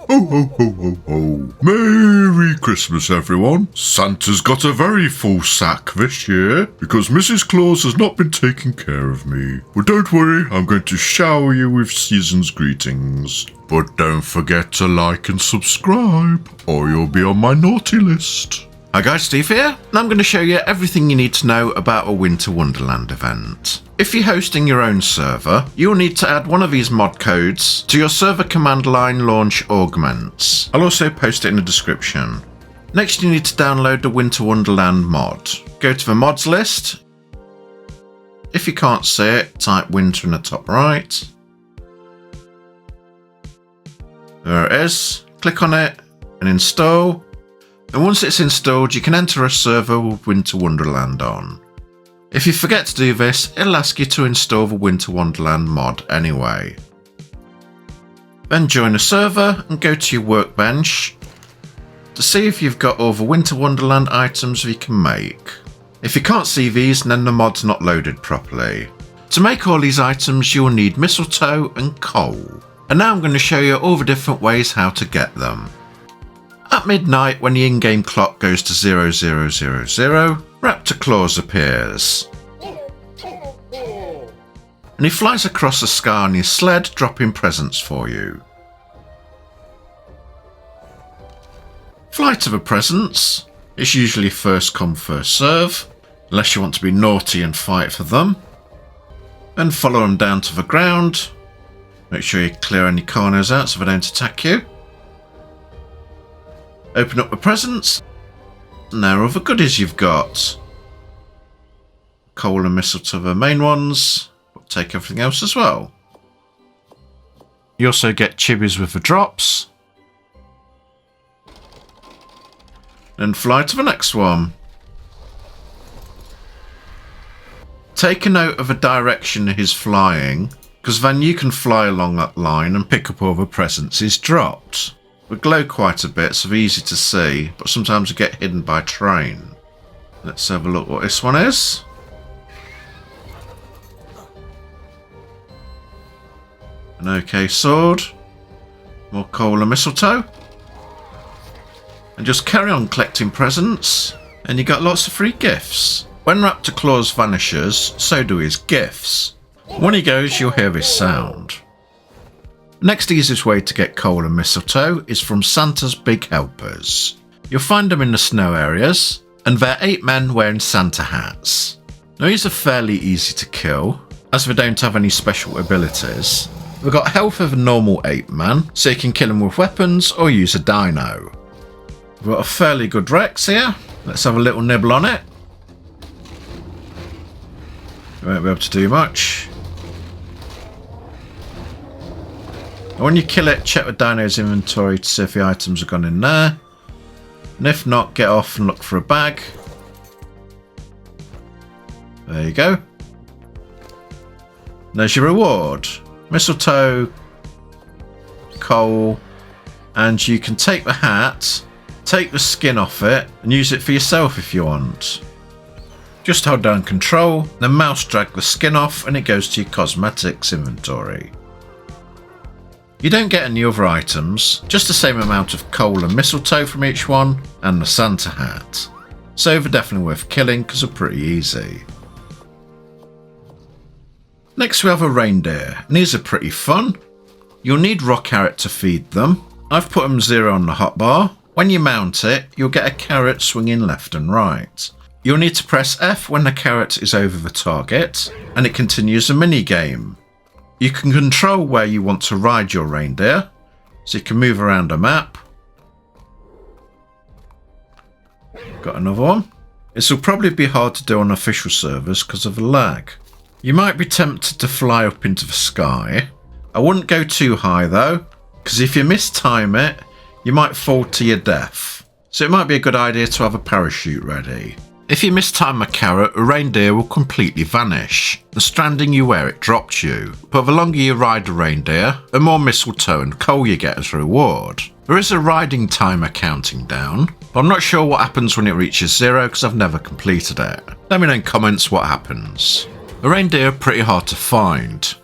Ho ho ho ho ho. Merry Christmas everyone. Santa's got a very full sack this year because Mrs. Claus has not been taking care of me. But don't worry, I'm going to shower you with season's greetings. But don't forget to like and subscribe or you'll be on my naughty list. Hi guys, Steve here, and I'm going to show you everything you need to know about a Winter Wonderland event. If you're hosting your own server, you'll need to add one of these mod codes to your server command line launch augments. I'll also post it in the description. Next you need to download the Winter Wonderland mod. Go to the mods list. If you can't see it, type winter in the top right. There it is. Click on it and install. And once it's installed, you can enter a server with Winter Wonderland on. If you forget to do this, it'll ask you to install the Winter Wonderland mod anyway. Then join a server and go to your workbench to see if you've got all the Winter Wonderland items you can make. If you can't see these, then the mod's not loaded properly. To make all these items, you'll need mistletoe and coal. And now I'm going to show you all the different ways how to get them. At midnight, when the in-game clock goes to 0000, Raptor Claus appears. And he flies across the sky on his sled, dropping presents for you. Fly to the presents. It's usually first come, first serve, unless you want to be naughty and fight for them. Then follow them down to the ground. Make sure you clear any corners out so they don't attack you. Open up the presents, and there are all the goodies you've got. Coal and mistletoe are the main ones, but take everything else as well. You also get chibis with the drops. Then fly to the next one. Take a note of the direction he's flying, because then you can fly along that line and pick up all the presents he's dropped. We glow quite a bit, so they're easy to see, but sometimes we get hidden by terrain. Let's have a look what this one is. An OK sword. More coal and mistletoe. And just carry on collecting presents, and you got lots of free gifts. When Raptor Claus vanishes, so do his gifts. When he goes, you'll hear this sound. Next easiest way to get coal and mistletoe is from Santa's big helpers. You'll find them in the snow areas, and they're 8 men wearing Santa hats. Now these are fairly easy to kill, as they don't have any special abilities. They've got health of a normal 8 man, so you can kill them with weapons or use a dino. We've got a fairly good Rex here. Let's have a little nibble on it. You won't be able to do much. When you kill it, check the dino's inventory to see if the items have gone in there. And if not, get off and look for a bag. There you go. There's your reward. Mistletoe, coal, and you can take the hat, take the skin off it, and use it for yourself if you want. Just hold down control, then mouse drag the skin off and it goes to your cosmetics inventory. You don't get any other items, just the same amount of coal and mistletoe from each one, and the Santa hat. So they're definitely worth killing because they're pretty easy. Next we have a reindeer, and these are pretty fun. You'll need raw carrot to feed them. I've put them 0 on the hotbar. When you mount it, you'll get a carrot swinging left and right. You'll need to press F when the carrot is over the target, and it continues a mini game. You can control where you want to ride your reindeer, so you can move around a map. Got another one. This will probably be hard to do on official servers because of the lag. You might be tempted to fly up into the sky. I wouldn't go too high though, because if you mistime it, you might fall to your death. So it might be a good idea to have a parachute ready. If you mistime a carrot, a reindeer will completely vanish, and stranding you where it dropped you. But the longer you ride a reindeer, the more mistletoe and coal you get as a reward. There is a riding timer counting down, but I'm not sure what happens when it reaches 0 because I've never completed it. Let me know in comments what happens. The reindeer are pretty hard to find.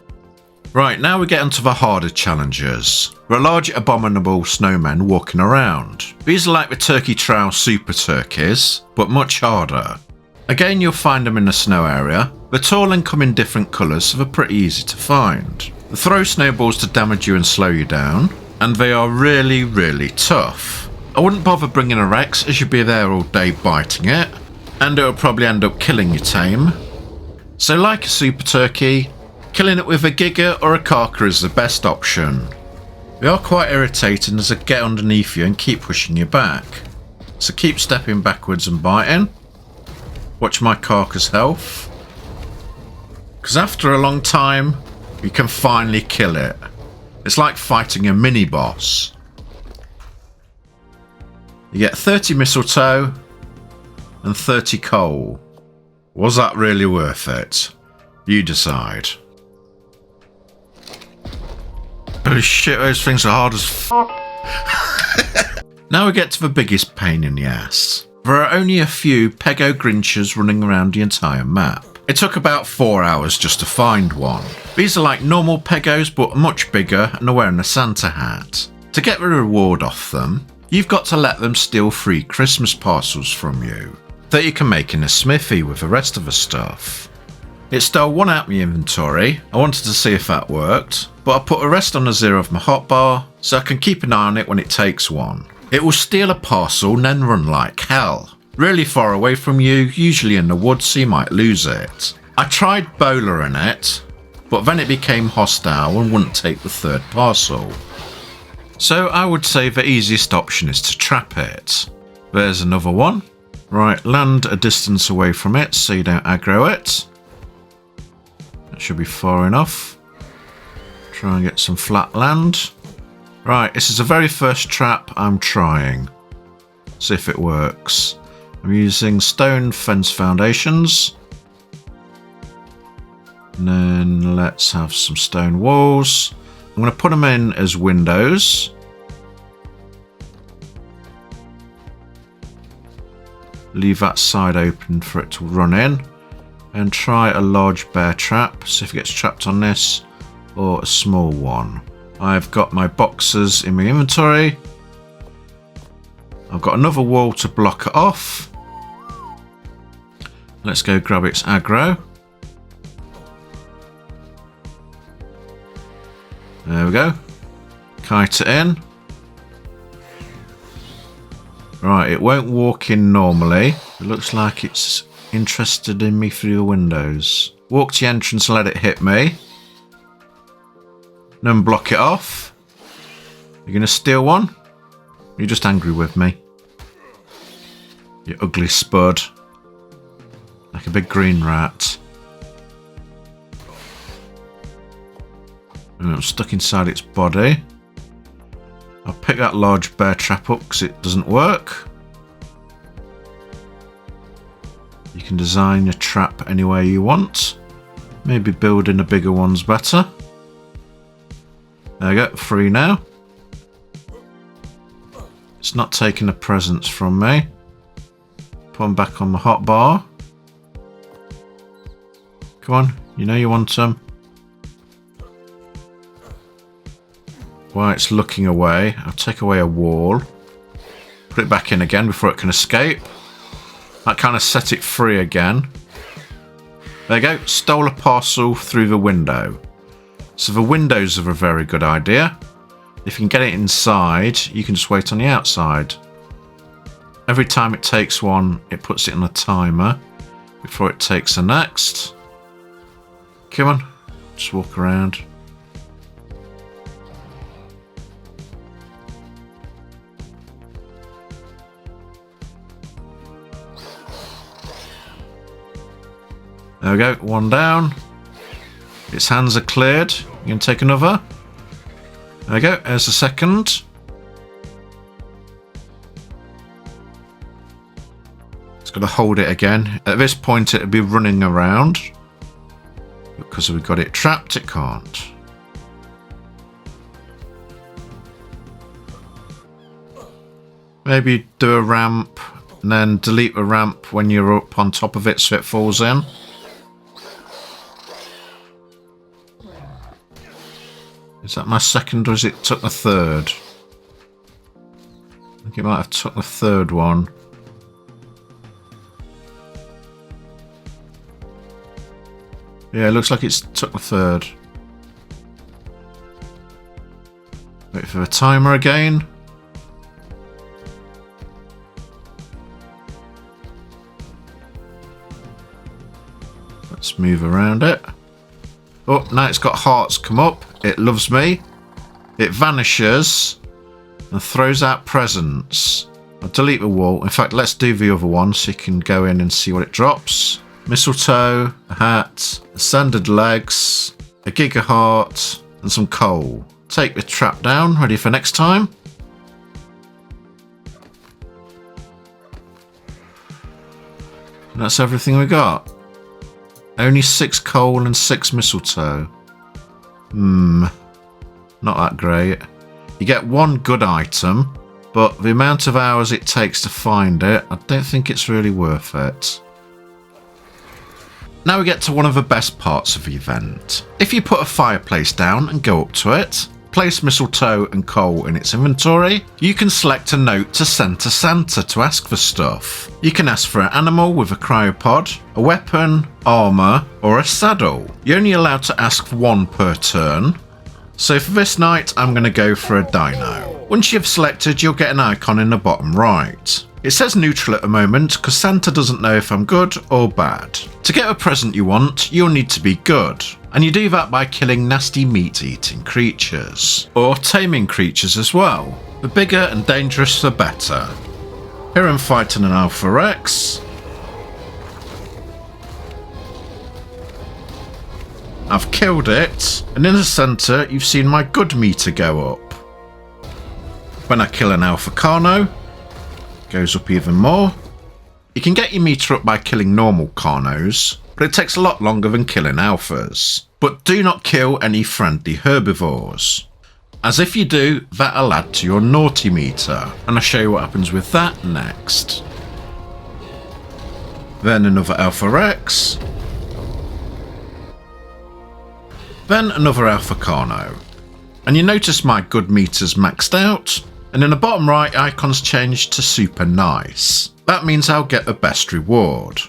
Right, now we get onto the harder challenges. There are large abominable snowmen walking around. These are like the turkey trail super turkeys, but much harder. Again, you'll find them in the snow area. They're tall and come in different colours, so they're pretty easy to find. They throw snowballs to damage you and slow you down, and they are really, really tough. I wouldn't bother bringing a Rex, as you'd be there all day biting it, and it'll probably end up killing your tame. So like a super turkey, killing it with a Giga or a Karka is the best option. They are quite irritating as they get underneath you and keep pushing you back. So keep stepping backwards and biting. Watch my Karka's health. Because after a long time, you can finally kill it. It's like fighting a mini boss. You get 30 mistletoe and 30 coal. Was that really worth it? You decide. Holy shit, those things are hard as f. Now we get to the biggest pain in the ass. There are only a few Pego Grinches running around the entire map. It took about 4 hours just to find one. These are like normal Pegos but much bigger and are wearing a Santa hat. To get the reward off them, you've got to let them steal 3 Christmas parcels from you that you can make in a smithy with the rest of the stuff. It stole one out of my inventory. I wanted to see if that worked, but I put a rest on the 0 of my hotbar so I can keep an eye on it when it takes one. It will steal a parcel and then run like hell. Really far away from you, usually in the woods, so you might lose it. I tried bowling it, but then it became hostile and wouldn't take the 3rd parcel. So I would say the easiest option is to trap it. There's another one. Right, land a distance away from it so you don't aggro it. That should be far enough. Try and get some flat land. Right, this is the very first trap I'm trying. See if it works. I'm using stone fence foundations. And then let's have some stone walls. I'm going to put them in as windows. Leave that side open for it to run in. And try a large bear trap. See if it gets trapped on this. Or a small one. I've got my boxes in my inventory. I've got another wall to block it off. Let's go grab its aggro. There we go. Kite it in. Right, it won't walk in normally. It looks like it's interested in me through the windows. Walk to the entrance and let it hit me. Then block it off. You're going to steal one? You're just angry with me. You ugly spud. Like a big green rat. And I'm stuck inside its body. I'll pick that large bear trap up because it doesn't work. You can design your trap any way you want. Maybe building a bigger one's better. There we go, 3 now. It's not taking the presents from me. Put them back on the hotbar. Come on, you know you want them. While it's looking away, I'll take away a wall. Put it back in again before it can escape. That kind of set it free again. There you go, stole a parcel through the window. So the windows are a very good idea. If you can get it inside, you can just wait on the outside. Every time it takes one, it puts it on a timer before it takes the next. Come on, just walk around. There we go, one down. Its hands are cleared. You can take another. There we go, there's the second. It's got to hold it again. At this point it'll be running around. Because we've got it trapped, it can't. Maybe do a ramp and then delete the ramp when you're up on top of it so it falls in. Is that my second or is it took the third? I think it might have took the third one. Yeah, it looks like it's took the third. Wait for the timer again. Let's move around it. Oh, now it's got hearts come up. It loves me. It vanishes and throws out presents. I'll delete the wall. In fact, let's do the other one so you can go in and see what it drops. Mistletoe, a hat, a sanded legs, a giga heart, and some coal. Take the trap down, ready for next time. And that's everything we got. Only 6 coal and 6 mistletoe. Not that great. You get 1 good item, but the amount of hours it takes to find it, I don't think it's really worth it. Now we get to one of the best parts of the event. If you put a fireplace down and go up to it, place mistletoe and coal in its inventory, you can select a note to send to Santa to ask for stuff. You can ask for an animal with a cryopod, a weapon, armour, or a saddle. You're only allowed to ask for 1 per turn. So for this night, I'm going to go for a dino. Once you've selected, you'll get an icon in the bottom right. It says neutral at the moment because Santa doesn't know if I'm good or bad. To get a present you want, you'll need to be good. And you do that by killing nasty meat-eating creatures. Or taming creatures as well. The bigger and dangerous the better. Here I'm fighting an Alpha Rex. I've killed it, and in the centre you've seen my good meter go up. When I kill an Alpha Carno, it goes up even more. You can get your meter up by killing normal Carnos, but it takes a lot longer than killing Alphas. But do not kill any friendly herbivores, as if you do, that'll add to your naughty meter, and I'll show you what happens with that next. Then another Alpha Rex. Then another Alpha Carno. And you notice my good meter's maxed out, and in the bottom right icon's changed to super nice. That means I'll get the best reward.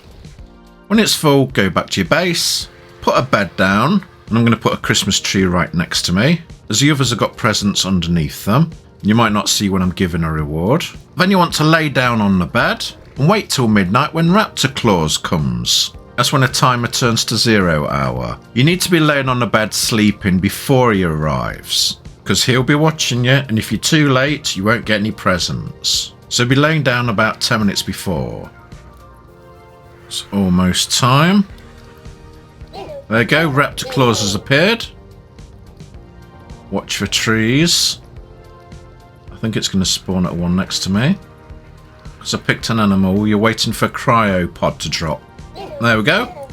When it's full, go back to your base, put a bed down, and I'm going to put a Christmas tree right next to me, as the others have got presents underneath them. You might not see when I'm giving a reward. Then you want to lay down on the bed, and wait till midnight when Raptor Claus comes. That's when a timer turns to 0 hour. You need to be laying on the bed sleeping before he arrives, because he'll be watching you, and if you're too late, you won't get any presents. So be laying down about 10 minutes before. It's almost time. There you go, Raptor Claus has appeared. Watch for trees. I think it's going to spawn at one next to me. Because I picked an animal, you're waiting for a cryopod to drop. There we go.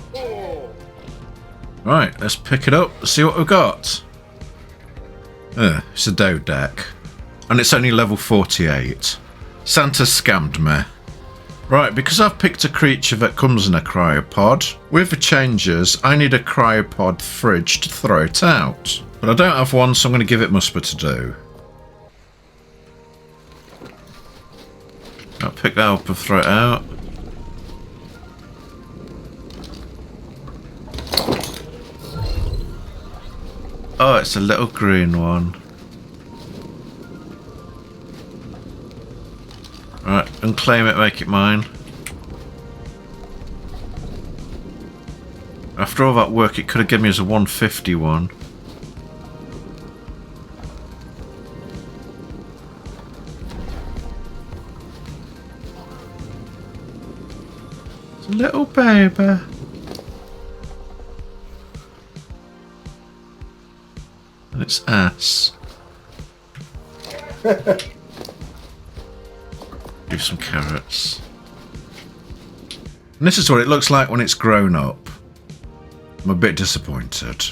Right, let's pick it up, see what we've got. It's a doe deck. And it's only level 48. Santa scammed me. Right, because I've picked a creature that comes in a cryopod, with the changes, I need a cryopod fridge to throw it out. But I don't have one, so I'm going to give it Musper to do. I'll pick that up and throw it out. Oh, it's a little green one. Right, unclaim it, make it mine. After all that work, it could have given me as a 150 one. It's a little baby. And its ass. Give some carrots. And this is what it looks like when it's grown up. I'm a bit disappointed.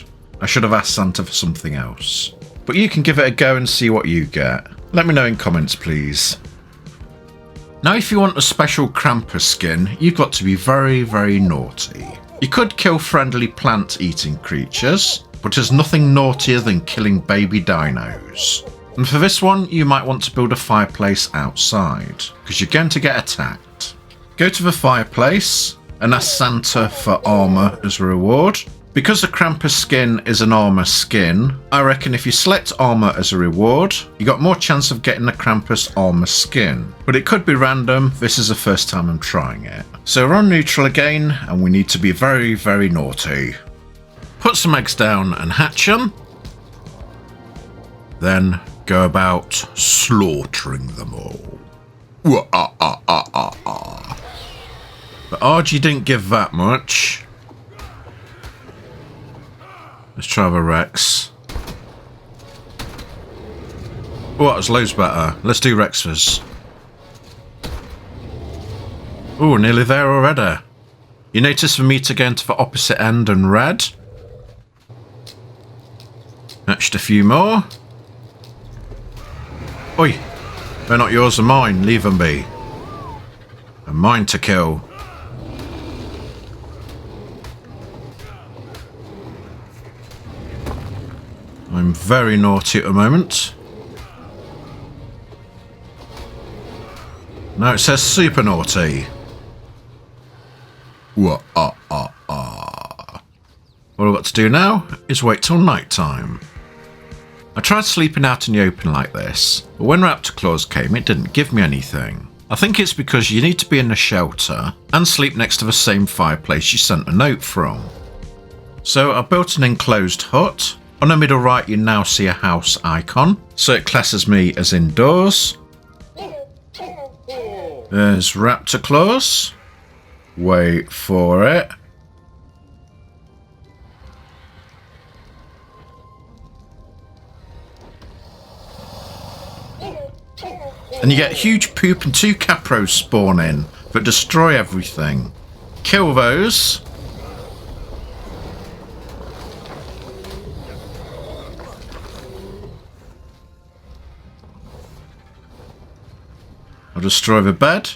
I should have asked Santa for something else. But you can give it a go and see what you get. Let me know in comments, please. Now, if you want a special Krampus skin, you've got to be very, very naughty. You could kill friendly plant-eating creatures, but there's nothing naughtier than killing baby dinos. And for this one, you might want to build a fireplace outside, because you're going to get attacked. Go to the fireplace and ask Santa for armor as a reward. Because the Krampus skin is an armor skin, I reckon if you select armor as a reward, you got more chance of getting the Krampus armor skin. But it could be random, this is the first time I'm trying it. So we're on neutral again, and we need to be very, very naughty. Put some eggs down and hatch them. Then go about slaughtering them all. But RG didn't give that much. Let's try the Rex. Oh, that was loads better. Let's do Rexfors. Oh, nearly there already. You notice the meter going to the opposite end and red. Hatched a few more. Oi, they're not yours or mine. Leave them be. And mine to kill. I'm very naughty at the moment. Now it says super naughty. What I've got to do now is wait till night time. I tried sleeping out in the open like this, but when Raptor Claus came it didn't give me anything. I think it's because you need to be in a shelter and sleep next to the same fireplace you sent a note from. So I built an enclosed hut. On the middle right you now see a house icon, so it classes me as indoors. There's Raptor Claus. Wait for it. And you get huge poop and 2 capros spawn in that destroy everything. Kill those. I'll destroy the bed.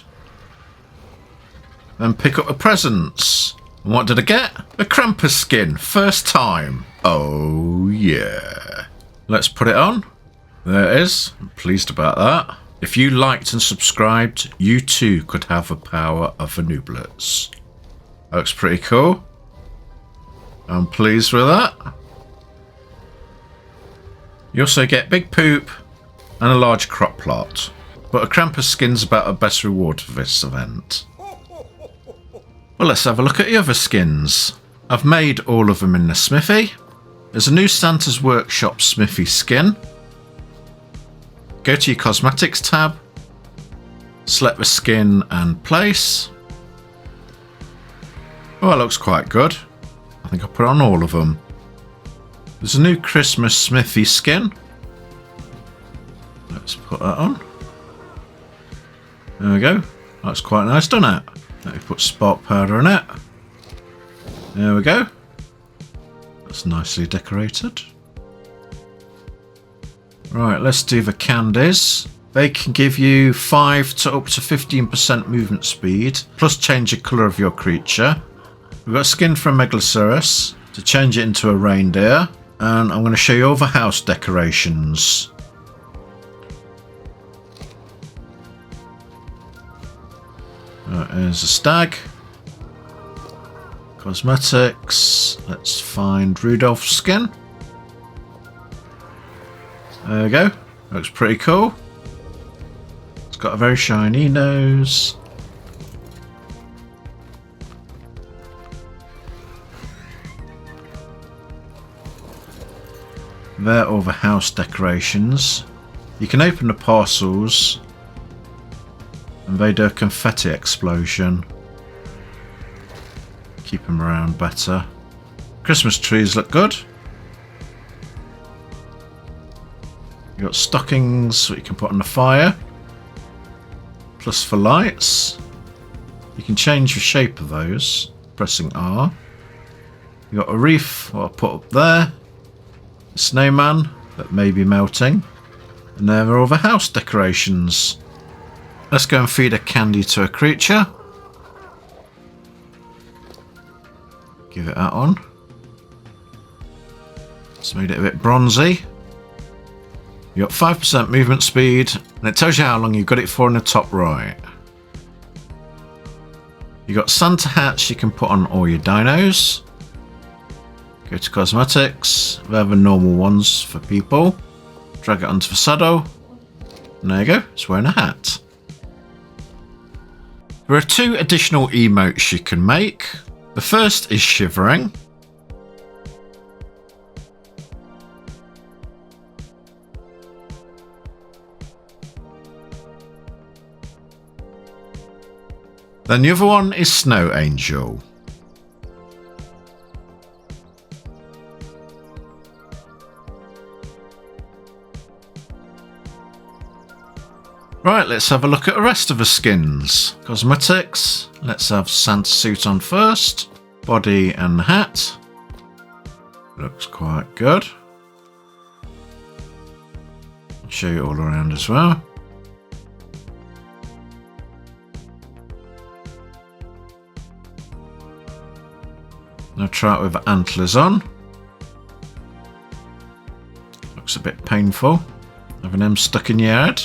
Then pick up the presents. And what did I get? A Krampus skin. First time. Oh yeah. Let's put it on. There it is. I'm pleased about that. If you liked and subscribed, you too could have the power of the nooblets. That looks pretty cool. I'm pleased with that. You also get big poop and a large crop plot. But a Krampus skin's about the best reward for this event. Well, let's have a look at the other skins. I've made all of them in the smithy. There's a new Santa's Workshop smithy skin. Go to your cosmetics tab. Select the skin and place. Oh, that looks quite good. I think I'll put on all of them. There's a new Christmas smithy skin. Let's put that on. There we go. That's quite nice, doesn't it? Let me put spark powder in it. There we go. That's nicely decorated. Right, let's do the candies. They can give you 5 to up to 15% movement speed, plus change the colour of your creature. We've got skin from Megalosaurus to change it into a reindeer. And I'm going to show you all the house decorations. Right, here's a stag. Cosmetics. Let's find Rudolph's skin. There we go. Looks pretty cool. It's got a very shiny nose. There are all the house decorations. You can open the parcels and they do a confetti explosion. Keep them around better. Christmas trees look good. You've got stockings that you can put on the fire. Plus for lights. You can change the shape of those pressing R. You've got a wreath what I'll put up there. A snowman that may be melting. And there are all the house decorations. Let's go and feed a candy to a creature. Give it that on. Let's made it a bit bronzy. You got 5% movement speed, and it tells you how long you've got it for in the top right. You got Santa hats you can put on all your dinos. Go to cosmetics. They're the normal ones for people. Drag it onto the saddle. And there you go, it's wearing a hat. There are 2 additional emotes you can make. The first is shivering. Then the other one is Snow Angel. Right, let's have a look at the rest of the skins. Cosmetics, let's have Santa suit on first. Body and hat. Looks quite good. I'll show you all around as well. Now try it with antlers on. Looks a bit painful, having them stuck in your head.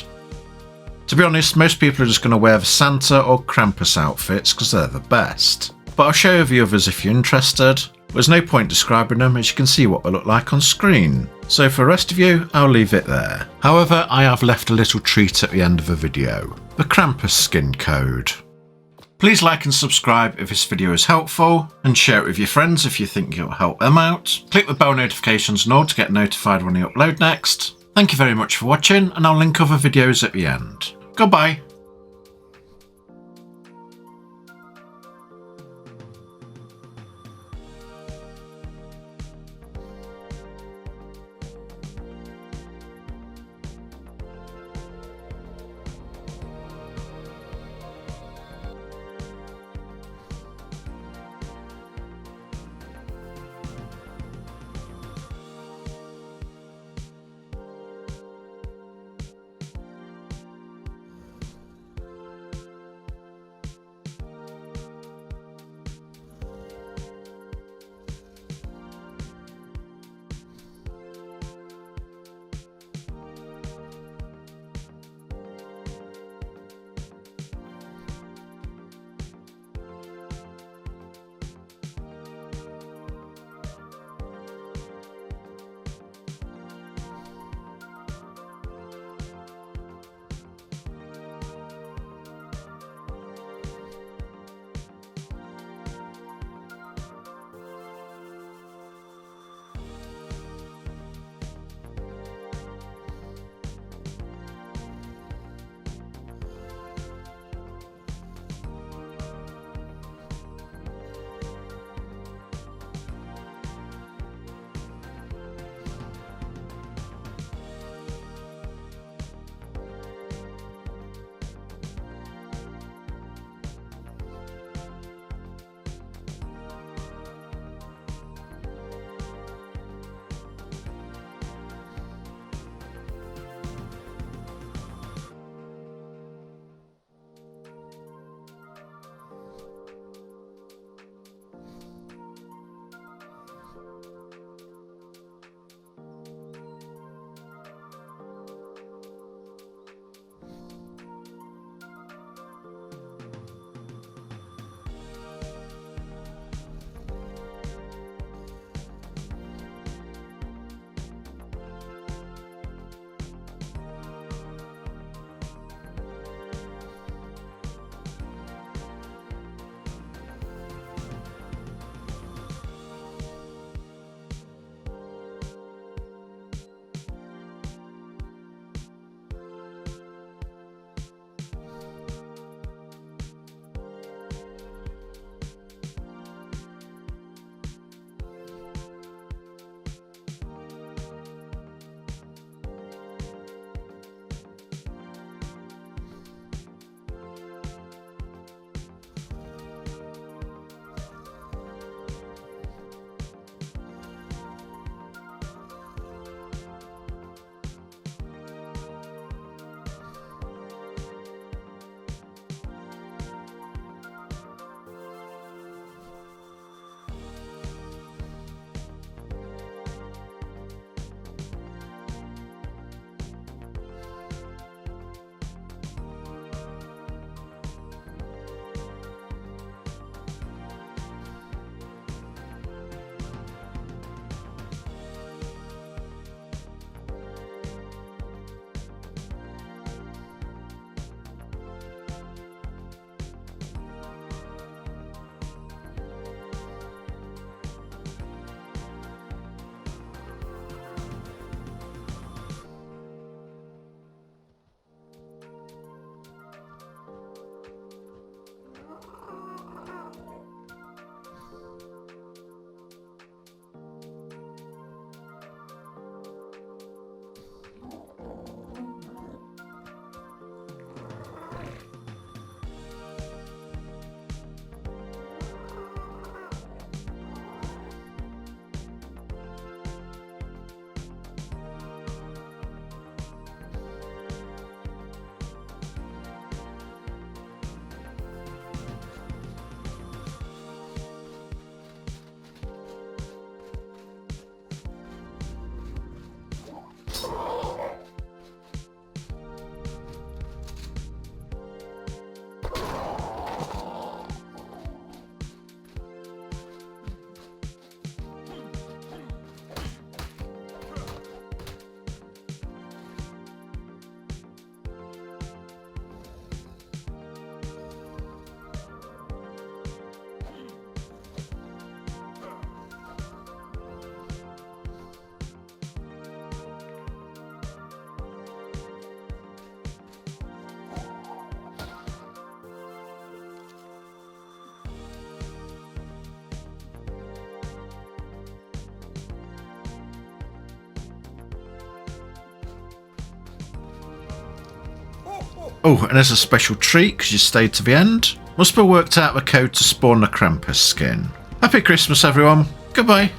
To be honest, most people are just going to wear the Santa or Krampus outfits because they're the best. But I'll show you the others if you're interested. There's no point describing them as you can see what they look like on screen. So for the rest of you, I'll leave it there. However, I have left a little treat at the end of the video. The Krampus skin code. Please like and subscribe if this video is helpful, and share it with your friends if you think it'll help them out. Click the bell notifications and all to get notified when I upload next. Thank you very much for watching, and I'll link other videos at the end. Goodbye. Oh, and as a special treat, because you stayed to the end, Musper worked out the code to spawn the Krampus skin. Happy Christmas, everyone. Goodbye.